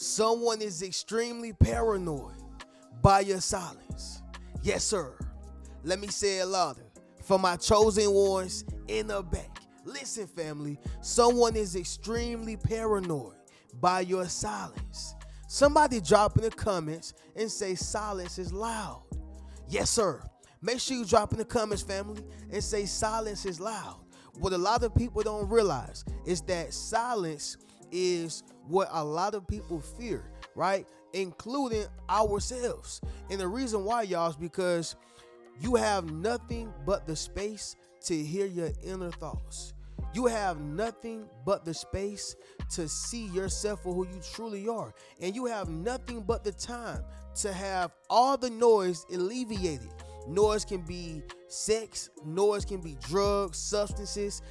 Someone is extremely paranoid by your silence. Yes, sir. Let me say it louder. For my chosen ones in the back. Listen, family. Someone is extremely paranoid by your silence. Somebody drop in the comments and say silence is loud. Yes, sir. Make sure you drop in the comments, family, and say silence is loud. What a lot of people don't realize is that silence is what a lot of people fear, right? Including ourselves. And the reason why, y'all, is because you have nothing but the space to hear your inner thoughts. You have nothing but the space to see yourself for who you truly are. And you have nothing but the time to have all the noise alleviated. Noise can be sex, noise can be drugs, substances,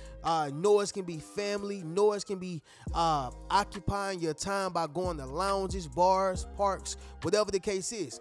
noise can be family, noise can be occupying your time by going to lounges, bars, parks, whatever the case is.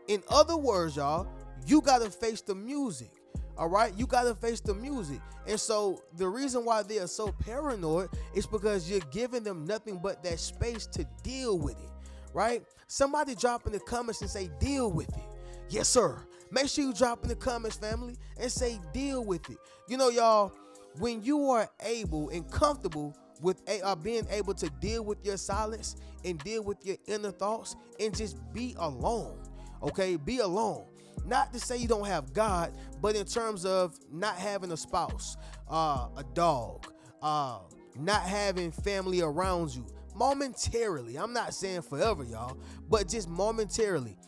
In other words, y'all, you gotta face the music. All right, you gotta face the music. And so the reason why they are so paranoid is because you're giving them nothing but that space to deal with it, right? Somebody drop in the comments and say deal with it. Yes, sir. Make sure you drop in the comments, family, and say deal with it. You know, y'all, when you are able and comfortable with being able to deal with your silence and deal with your inner thoughts and just be alone, okay? Be alone. Not to say you don't have God, but in terms of not having a spouse, a dog, not having family around you momentarily. I'm not saying forever, y'all, but just momentarily.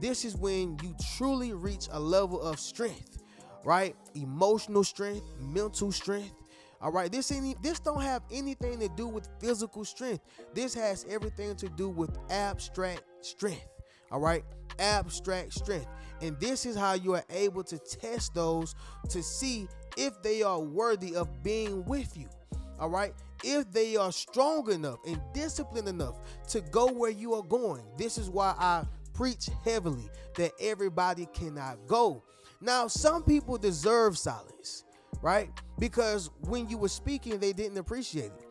This is when you truly reach a level of strength, right? Emotional strength, mental strength. All right, this don't have anything to do with physical strength. This has everything to do with abstract strength. All right, abstract strength. And this is how you are able to test those to see if they are worthy of being with you. All right, if they are strong enough and disciplined enough to go where you are going. This is why I preach heavily that everybody cannot go. Now, some people deserve silence, right? Because when you were speaking, they didn't appreciate it.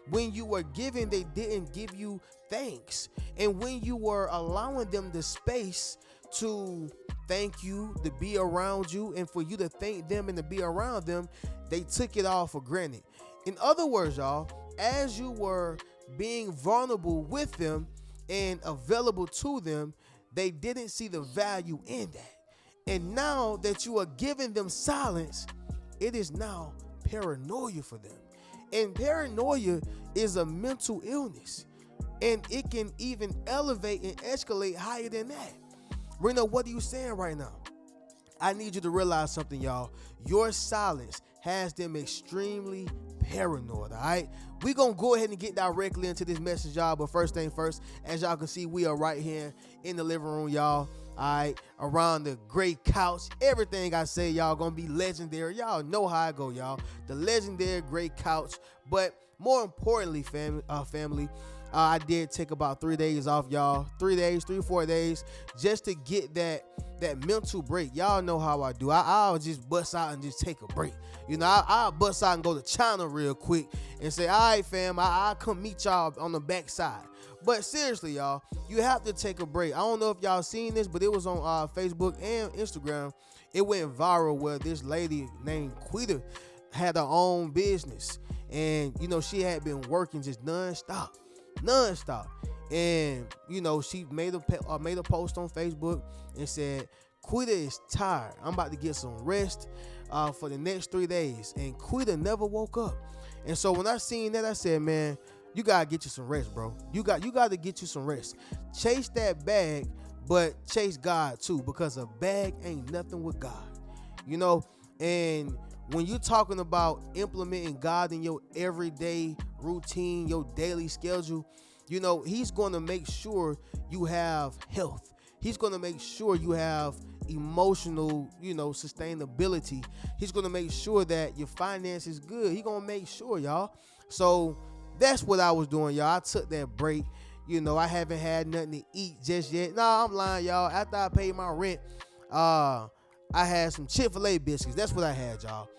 When you were giving, they didn't give you thanks. And when you were allowing them the space to thank you, to be around you, and for you to thank them and to be around them, they took it all for granted. In other words, y'all, as you were being vulnerable with them and available to them, they didn't see the value in that. And now that you are giving them silence, it is now paranoia for them. And paranoia is a mental illness. And it can even elevate and escalate higher than that. Reno, what are you saying right now? I need you to realize something, y'all. Your silence has them extremely paranoid, all right? We're going to go ahead and get directly into this message, y'all. But first thing first, as y'all can see, we are right here in the living room, y'all. All right, around the great couch. Everything I say, y'all, gonna be legendary. Y'all know how I go, y'all. The legendary great couch. But more importantly, family, I did take about 3 days off, y'all. 3 days, 4 days, just to get that mental break. Y'all know how I do. I'll just bust out and just take a break. You know, I'll bust out and go to China real quick and say, all right, fam, I'll come meet y'all on the backside. But seriously, y'all, you have to take a break. I don't know if y'all seen this, but it was on Facebook and Instagram. It went viral where this lady named Quita had her own business. And, you know, she had been working just nonstop. And, you know, she made a post on Facebook and said, Quita is tired. I'm about to get some rest for the next 3 days. And Quita never woke up. And so when I seen that, I said, man, you got to get you some rest, bro. You got to get you some rest. Chase that bag, but chase God too, because a bag ain't nothing with God. You know, and when you're talking about implementing God in your everyday routine, your daily schedule, you know, he's going to make sure you have health. He's going to make sure you have emotional, you know, sustainability. He's going to make sure that your finance is good. He's going to make sure, y'all. So that's what I was doing, y'all. I took that break. You know, I haven't had nothing to eat just yet. Nah, I'm lying, y'all. After I paid my rent, I had some Chick-fil-A biscuits. That's what I had, y'all.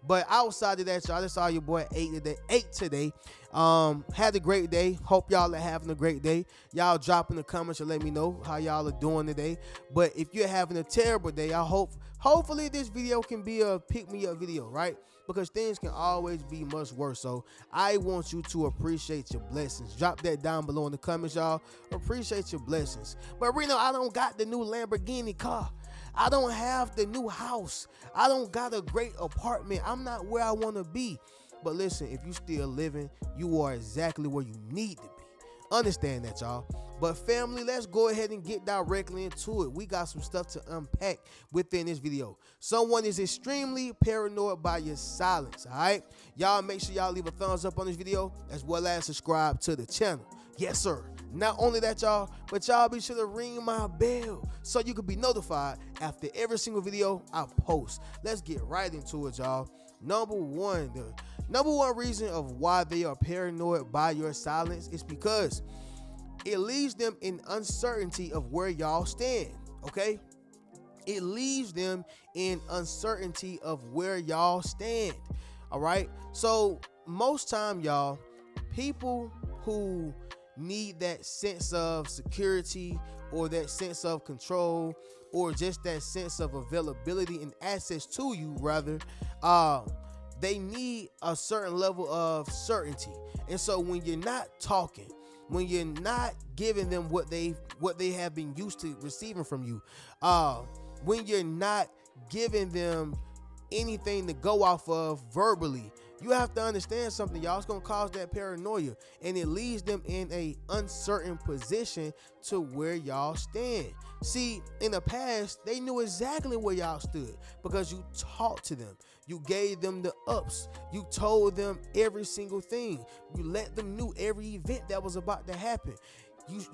But outside of that, y'all, that's all your boy ate today. Had a great day. Hope y'all are having a great day. Y'all drop in the comments and let me know how y'all are doing today. But if you're having a terrible day, hopefully this video can be a pick me up video, right? Because things can always be much worse. So I want you to appreciate your blessings. Drop that down below in the comments, y'all. Appreciate your blessings. But Reno, I don't got the new Lamborghini car. I don't have the new house. I don't got a great apartment. I'm not where I want to be. But listen, if you still living, you are exactly where you need to be. Understand that, y'all. But family, let's go ahead and get directly into it. We got some stuff to unpack within this video. Someone is extremely paranoid by your silence, all right? Y'all make sure y'all leave a thumbs up on this video as well as subscribe to the channel. Yes, sir. Not only that, y'all, but y'all be sure to ring my bell so you can be notified after every single video I post. Let's get right into it, y'all. Number one reason of why they are paranoid by your silence is because it leaves them in uncertainty of where y'all stand, okay? It leaves them in uncertainty of where y'all stand, all right? So most time, y'all, people who need that sense of security or that sense of control or just that sense of availability and access to you, rather, they need a certain level of certainty. And so when you're not talking, when you're not giving them what they have been used to receiving from you, when you're not giving them anything to go off of verbally, you have to understand something, y'all. It's gonna cause that paranoia, and it leaves them in a uncertain position to where y'all stand. See, in the past, they knew exactly where y'all stood because you talked to them. You gave them the ups. You told them every single thing. You let them know every event that was about to happen.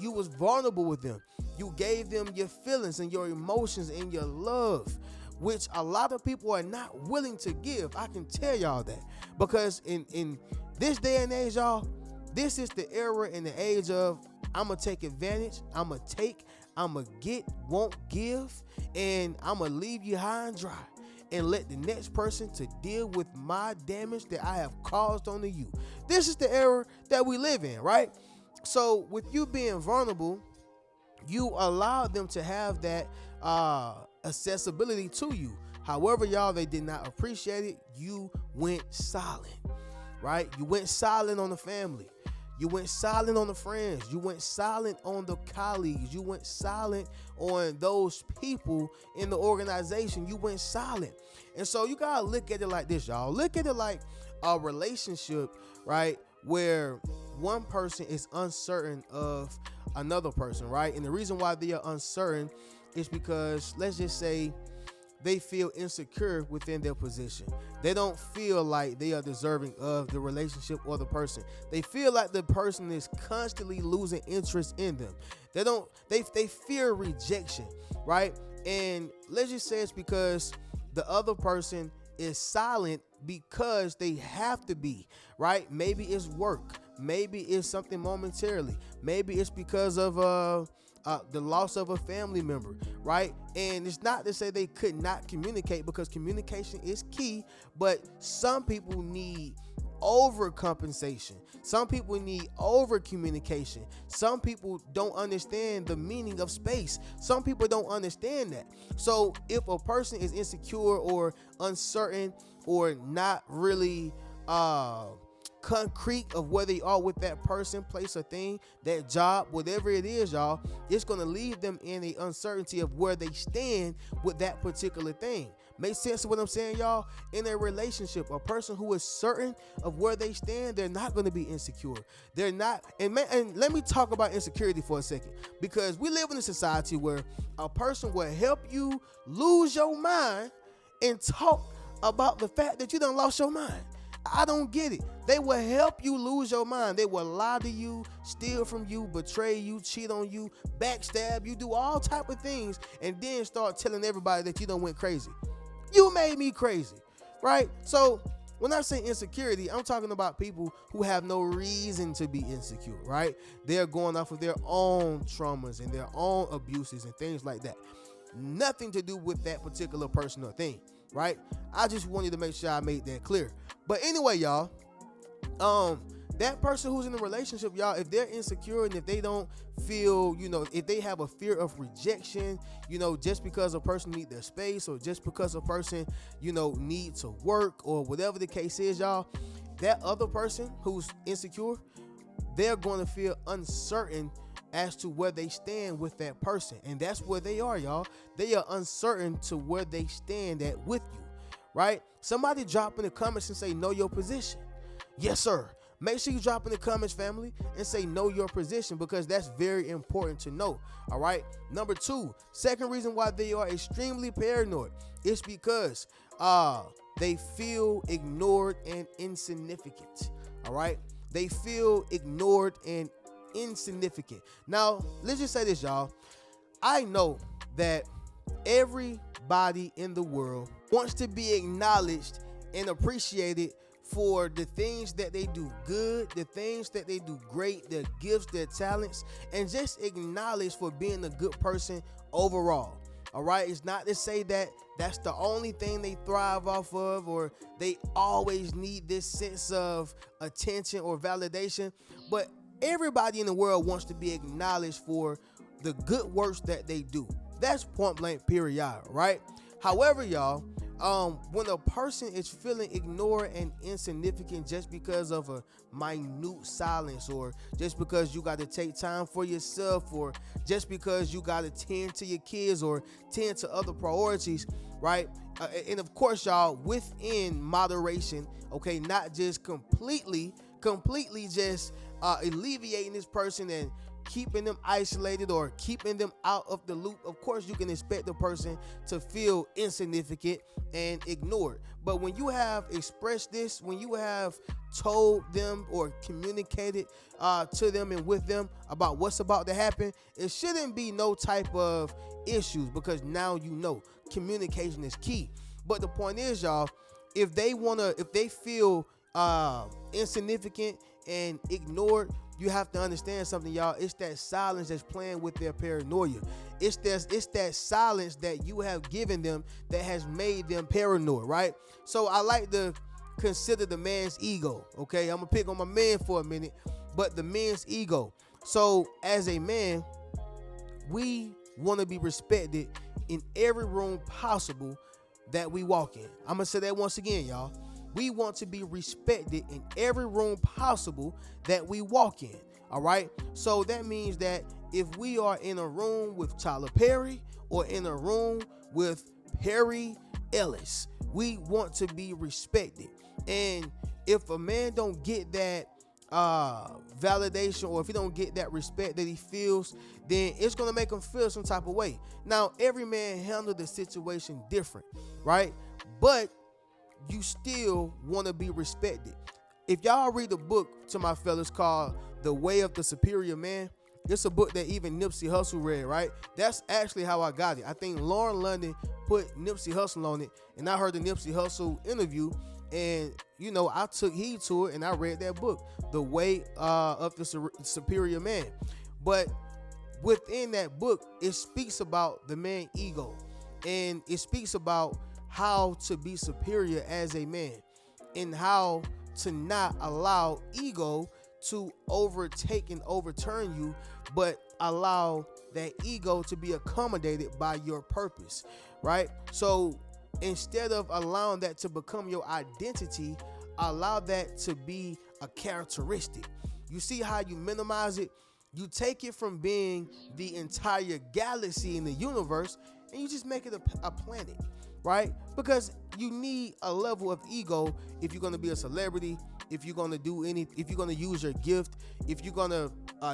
You was vulnerable with them. You gave them your feelings and your emotions and your love, which a lot of people are not willing to give. I can tell y'all that, because in this day and age, y'all, this is the era and the age of I'm gonna take advantage, I'm gonna get, won't give, and I'm gonna leave you high and dry and let the next person to deal with my damage that I have caused onto you. This is the era that we live in, right? So with you being vulnerable, you allow them to have that accessibility to you. However, y'all, they did not appreciate it. You went silent, right? You went silent on the family. You went silent on the friends. You went silent on the colleagues. You went silent on those people in the organization. You went silent. And so you gotta look at it like this, y'all. Look at it like a relationship, right? Where one person is uncertain of another person, right? And the reason why they are uncertain is because, let's just say, they feel insecure within their position. They don't feel like they are deserving of the relationship or the person. They feel like the person is constantly losing interest in them. They fear rejection, right? And let's just say it's because the other person is silent because they have to be, right? Maybe it's work. Maybe it's something momentarily. Maybe it's because of the loss of a family member, right? And it's not to say they could not communicate, because communication is key, but some people need overcompensation. Some people need over communication. Some people don't understand the meaning of space. Some people don't understand that. So if a person is insecure or uncertain or not really concrete of where they are with that person, place, or thing, that job, whatever it is, y'all, it's going to leave them in the uncertainty of where they stand with that particular thing. Make sense of what I'm saying, y'all? In a relationship, a person who is certain of where they stand, they're not going to be insecure. They're not. And let me talk about insecurity for a second, because we live in a society where a person will help you lose your mind and talk about the fact that you done lost your mind. I don't get it. They will help you lose your mind. They will lie to you, steal from you, betray you, cheat on you, backstab you, do all type of things, and then start telling everybody that you done went crazy. You made me crazy, right? So when I say insecurity, I'm talking about people who have no reason to be insecure, right? They're going off of their own traumas and their own abuses and things like that. Nothing to do with that particular person or thing. right? I just wanted to make sure I made that clear. But anyway, y'all, that person who's in a relationship, y'all, if they're insecure and if they don't feel, if they have a fear of rejection, just because a person needs their space, or just because a person, needs to work, or whatever the case is, y'all, that other person who's insecure, they're going to feel uncertain as to where they stand with that person. And that's where they are, y'all. They are uncertain to where they stand at with you, right? Somebody drop in the comments and say, know your position. Yes, sir. Make sure you drop in the comments, family, and say know your position, because that's very important to know. All right. Number two, second reason why they are extremely paranoid is because they feel ignored and insignificant. All right. They feel ignored and insignificant. Now, let's just say this, y'all. I know that everybody in the world wants to be acknowledged and appreciated for the things that they do good, the things that they do great, their gifts, their talents, and just acknowledged for being a good person overall. All right, it's not to say that that's the only thing they thrive off of, or they always need this sense of attention or validation, but everybody in the world wants to be acknowledged for the good works that they do. That's point blank period, right? However, y'all, when a person is feeling ignored and insignificant just because of a minute silence, or just because you got to take time for yourself, or just because you got to tend to your kids or tend to other priorities, right? And of course, y'all, within moderation, okay, not just completely just alleviating this person and keeping them isolated or keeping them out of the loop. Of course, you can expect the person to feel insignificant and ignored. But when you have expressed this, when you have told them or communicated to them and with them about what's about to happen, it shouldn't be no type of issues, because now communication is key. But the point is, y'all, if they feel insignificant and ignored, you have to understand something, y'all. It's that silence that's playing with their paranoia. It's that silence that you have given them that has made them paranoid, right? So I like to consider the man's ego, okay? I'm gonna pick on my man for a minute, but the man's ego. So as a man, we want to be respected in every room possible that we walk in. I'm gonna say that once again, y'all. We want to be respected in every room possible that we walk in. All right. So that means that if we are in a room with Tyler Perry or in a room with Perry Ellis, we want to be respected. And if a man don't get that validation, or if he don't get that respect that he feels, then it's going to make him feel some type of way. Now, every man handle the situation different, right? But you still want to be respected. If y'all read the book, to my fellas, called The Way of the Superior Man, it's a book that even Nipsey Hussle read, right? That's actually how I got it. I think Lauren London put Nipsey Hussle on it, and I heard the Nipsey Hussle interview, and I took heed to it, and I read that book, The Way of the Superior Man. But within that book, it speaks about the man ego, and it speaks about how to be superior as a man, and how to not allow ego to overtake and overturn you, but allow that ego to be accommodated by your purpose, right? So instead of allowing that to become your identity, allow that to be a characteristic. You see how you minimize it? You take it from being the entire galaxy in the universe, and you just make it a planet, right? Because you need a level of ego if you're going to be a celebrity, if you're going to do if you're going to use your gift, if you're going to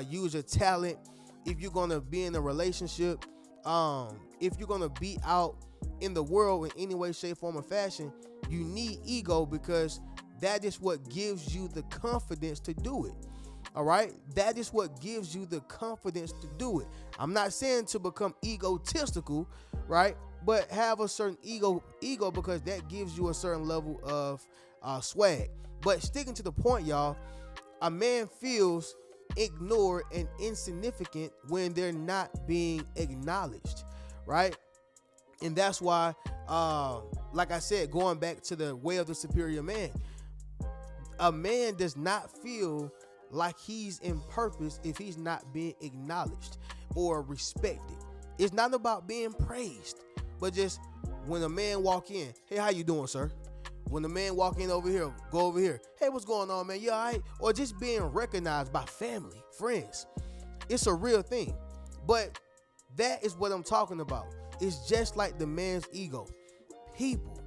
use your talent, if you're going to be in a relationship, if you're going to be out in the world in any way, shape, form, or fashion, you need ego, because that is what gives you the confidence to do it. All right. That is what gives you the confidence to do it. I'm not saying to become egotistical, right? But have a certain ego, because that gives you a certain level of swag. But sticking to the point, y'all, a man feels ignored and insignificant when they're not being acknowledged, right? And that's why, like I said, going back to the way of the superior man, a man does not feel like he's in purpose if he's not being acknowledged or respected. It's not about being praised, but just when a man walk in, hey, how you doing, sir? When the man walk in over here, go over here, hey, what's going on, man? You all right? Or just being recognized by family, friends. It's a real thing. But that is what I'm talking about. It's just like the man's ego. People,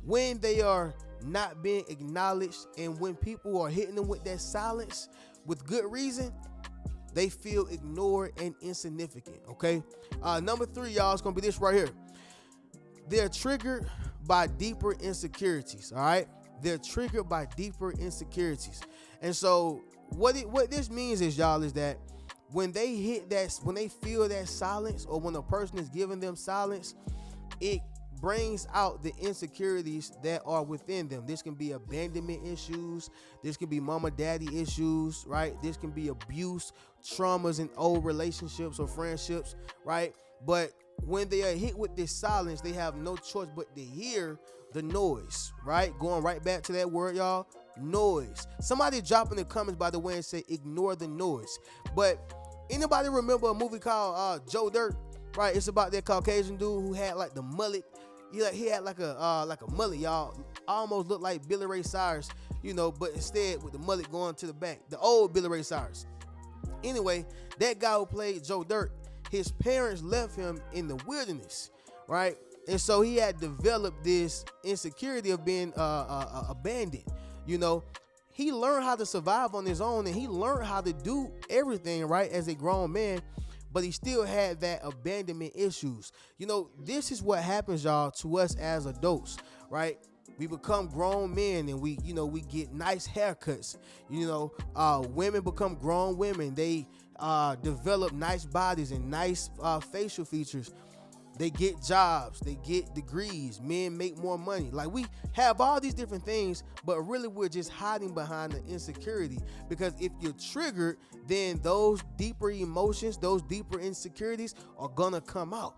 when they are not being acknowledged and when people are hitting them with that silence with good reason, they feel ignored and insignificant, okay? Number 3, y'all, it's going to be this right here. They're triggered by deeper insecurities, all right? They're triggered by deeper insecurities. And so what this means is, y'all, is that when they feel that silence, or when a person is giving them silence, it brings out the insecurities that are within them. This can be abandonment issues. This can be mama daddy issues, right? This can be abuse, traumas in old relationships or friendships, right? But when they are hit with this silence, they have no choice but to hear the noise, right? Going right back to that word, y'all, noise. Somebody drop in the comments, by the way, and say ignore the noise. But anybody remember a movie called Joe Dirt? Right, it's about that Caucasian dude who had like the mullet. He had like a mullet, y'all. Almost looked like Billy Ray Cyrus, but instead with the mullet going to the back, the old Billy Ray Cyrus. Anyway, that guy who played Joe Dirt, his parents left him in the wilderness, right? And so he had developed this insecurity of being abandoned. He learned how to survive on his own, and he learned how to do everything right as a grown man, but he still had that abandonment issues. This is what happens, y'all, to us as adults, right? We become grown men, and we get nice haircuts. Women become grown women. They develop nice bodies and nice facial features. They get jobs, they get degrees, men make more money. Like, we have all these different things, but really we're just hiding behind the insecurity. Because if you're triggered, then those deeper emotions, those deeper insecurities are gonna come out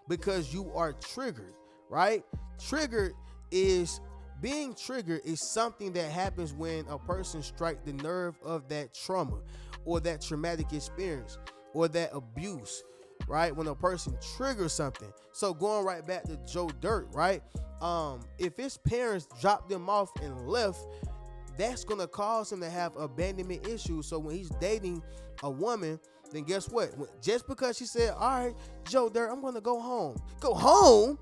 because you are triggered, right? Being triggered is something that happens when a person strikes the nerve of that trauma or that traumatic experience or that abuse, right? When a person triggers something. So going right back to Joe Dirt, right? If his parents dropped them off and left, that's going to cause him to have abandonment issues. So when he's dating a woman, then guess what? Just because she said, all right, Joe Dirt, I'm going to go home. Go home?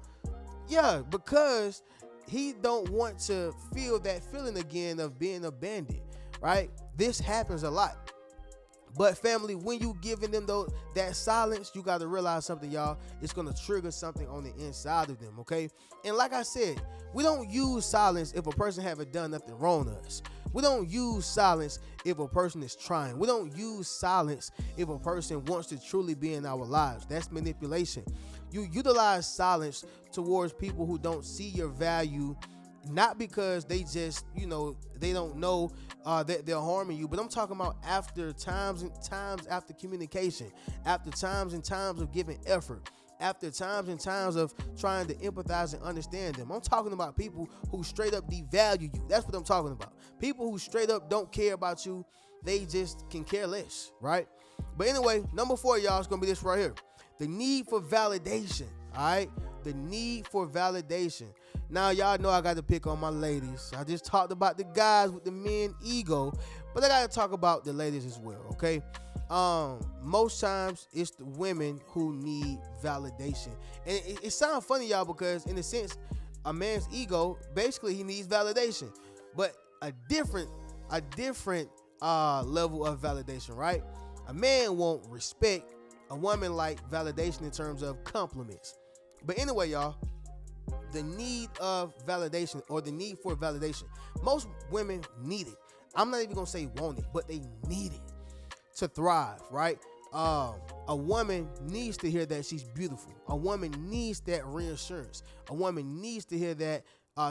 Yeah, because he don't want to feel that feeling again of being abandoned, right? This happens a lot. But family, when you giving them that silence, you got to realize something, y'all. It's going to trigger something on the inside of them, okay? And like I said, we don't use silence if a person haven't done nothing wrong to us. We don't use silence if a person is trying. We don't use silence if a person wants to truly be in our lives. That's manipulation. You utilize silence towards people who don't see your value, not because they just, they don't know that they're harming you, but I'm talking about after times and times after communication, after times and times of giving effort, after times and times of trying to empathize and understand them. I'm talking about people who straight up devalue you. That's what I'm talking about. People who straight up don't care about you. They just can care less, right? But anyway, number 4, y'all, is going to be this right here. The need for validation, all right? The need for validation. Now, y'all know I got to pick on my ladies. I just talked about the guys with the men ego, but I got to talk about the ladies as well, okay? Most times it's the women who need validation. And it sounds funny, y'all, because in a sense, a man's ego, basically he needs validation, but a different level of validation, right? A man won't respect, a woman like validation in terms of compliments. But anyway, y'all, the need of validation, or the need for validation, most women need it. I'm not even gonna say want it, but they need it to thrive, right? A woman needs to hear that she's beautiful. A woman needs that reassurance. A woman needs to hear that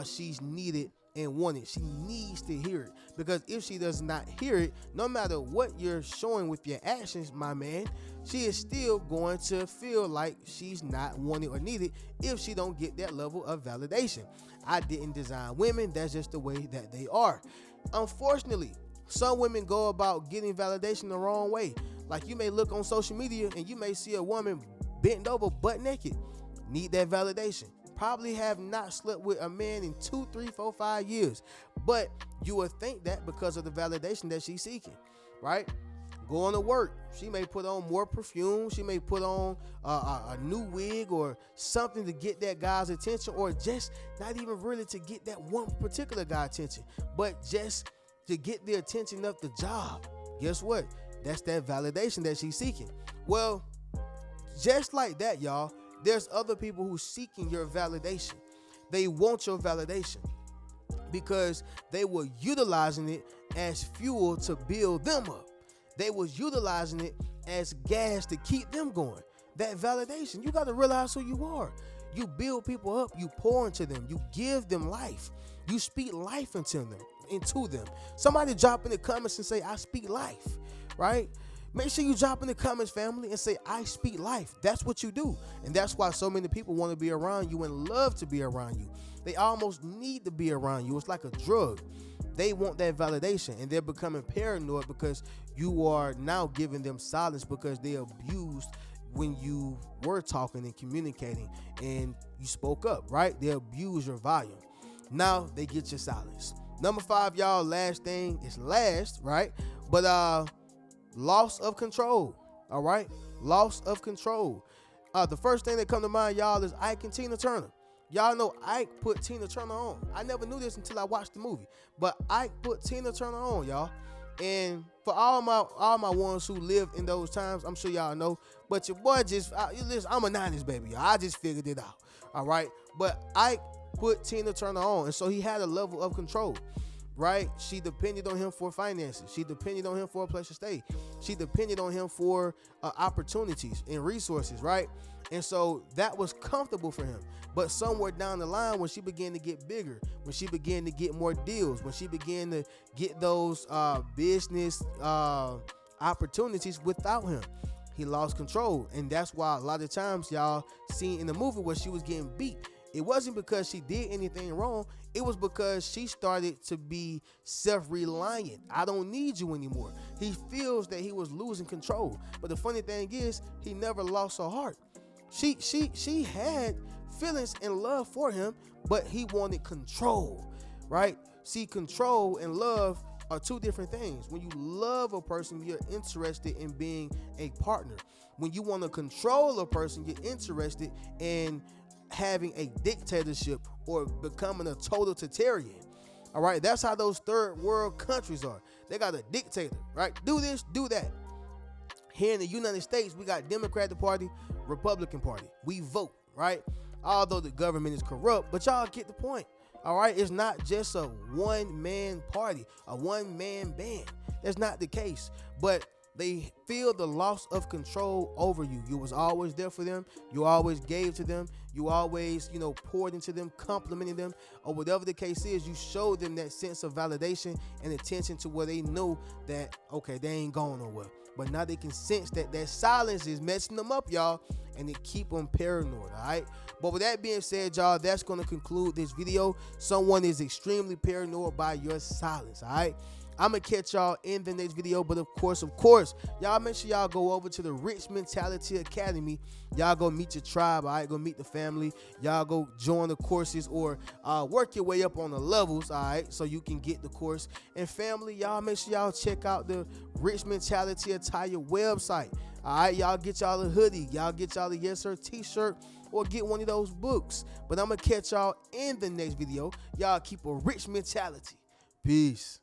she's needed and want it. She needs to hear it, because if she does not hear it, no matter what you're showing with your actions, my man, she is still going to feel like she's not wanted or needed if she don't get that level of validation. I didn't design women. That's just the way that they are. Unfortunately, some women go about getting validation the wrong way. Like, you may look on social media and you may see a woman bent over butt naked. Need that validation. Probably have not slept with a man in 2, 3, 4, 5 years. But you would think that because of the validation that she's seeking, right? Going to work, she may put on more perfume. She may put on a new wig or something to get that guy's attention, or just not even really to get that one particular guy's attention, but just to get the attention of the job. Guess what? That's that validation that she's seeking. Well, just like that, y'all, there's other people who seeking your validation. They want your validation because they were utilizing it as fuel to build them up. They was utilizing it as gas to keep them going. That validation, you got to realize who you are. You build people up, you pour into them, you give them life. You speak life into them. Somebody drop in the comments and say, I speak life, right? Make sure you drop in the comments, family, and say, I speak life. That's what you do. And that's why so many people want to be around you and love to be around you. They almost need to be around you. It's like a drug. They want that validation, and they're becoming paranoid because you are now giving them silence, because they abused when you were talking and communicating and you spoke up, right? They abuse your volume. Now they get your silence. Number 5, y'all, last thing is last, right? But loss of control, all right? Loss of control. The first thing that come to mind, y'all, is Ike and Tina Turner. Y'all know Ike put Tina Turner on. I never knew this until I watched the movie, but Ike put Tina Turner on, y'all. And for all my ones who lived in those times, I'm sure y'all know. But your boy listen, I'm a 90s baby, y'all. I just figured it out, all right? But Ike put Tina Turner on, and so he had a level of control, right? She depended on him for finances. She depended on him for a place to stay. She depended on him for opportunities and resources, right? And so that was comfortable for him. But somewhere down the line, when she began to get bigger, when she began to get more deals, when she began to get those business opportunities without him, he lost control. And that's why a lot of times y'all seen in the movie where she was getting beat, it wasn't because she did anything wrong. It was because she started to be self-reliant. I don't need you anymore. He feels that he was losing control. But the funny thing is, he never lost her heart. She had feelings and love for him, but he wanted control, right? See, control and love are two different things. When you love a person, you're interested in being a partner. When you want to control a person, you're interested in having a dictatorship or becoming a totalitarian. All right, that's how those third world countries are. They got a dictator, right? Do this, do that. Here in the United States, we got Democratic Party, Republican Party. We vote, right? Although the government is corrupt, but y'all get the point. All right, it's not just a one-man party, a one-man band. That's not the case. But they feel the loss of control over you. You was always there for them. You always gave to them. You always, poured into them, complimented them, or whatever the case is. You showed them that sense of validation and attention to where they know that, okay, they ain't going nowhere. But now they can sense that that silence is messing them up, y'all, and it keep them paranoid, all right? But with that being said, y'all, that's going to conclude this video. Someone is extremely paranoid by your silence, all right? I'm going to catch y'all in the next video. But of course, y'all make sure y'all go over to the Rich Mentality Academy. Y'all go meet your tribe, all right? Go meet the family. Y'all go join the courses or work your way up on the levels, all right? So you can get the course. And family, y'all make sure y'all check out the Rich Mentality Attire website. All right, y'all get y'all a hoodie. Y'all get y'all a Yes Sir t-shirt or get one of those books. But I'm going to catch y'all in the next video. Y'all keep a rich mentality. Peace.